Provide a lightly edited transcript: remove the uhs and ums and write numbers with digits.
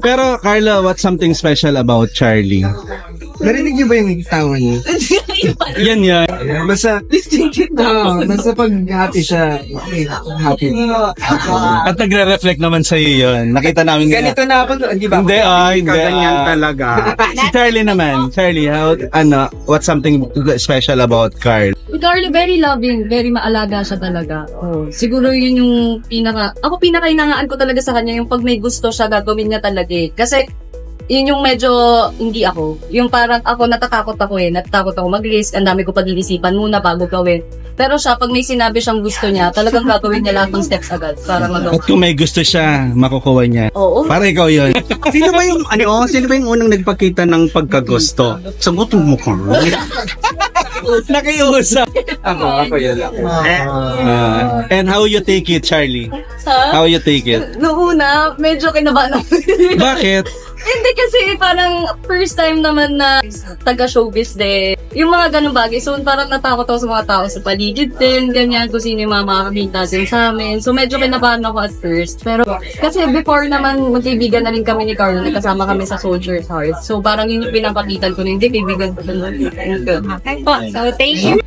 Pero Carla, what's something special about Charlie? Narinig niyo ba yung tawa niya? Yan yan. Basta pag happy siya, happy. At nagre-reflect naman sa iyo yun. Nakita namin Ganito na ako, di ba? Hindi, hindi. Ganyan talaga. Si Charlie naman. Charlie, what's something special about Carl? Si Carly, very loving, very maalaga siya talaga. Oh, siguro yun yung pinaka-inangaan ko talaga sa kanya, yung pag may gusto siya, gagawin niya talaga eh. Kasi, yun yung medyo hindi ako. Yung parang ako, natatakot ako mag-risk, ang dami ko pag-iisipan muna bago gawin. Pero siya, pag may sinabi siyang gusto niya, talagang gagawin niya lahat ng steps agad para magawa. At kung may gusto siya, makukuha niya. Oo. Para ikaw yun. Sino ba yung unang nagpakita ng pagkagusto? Sagutin mo ko. Nakiusap. Ako yun lang. And how you take it, Charlie? How you take it? Noong una, medyo kinabahan ako. Bakit? Hindi kasi parang first time naman na taga-showbiz din. Yung mga ganun bagay. So parang natakot ako sa mga tao sa paligid din, ganyan, kung sino yung mga makakakita din sa amin. So medyo kinabahan ako at first. Pero kasi before naman, magkaibigan na rin kami ni Carlo, nagkasama kami sa Soldier's Heart. So parang yun yung pinapakitan ko na hindi, kaibigan ko na. Okay po. So, thank you.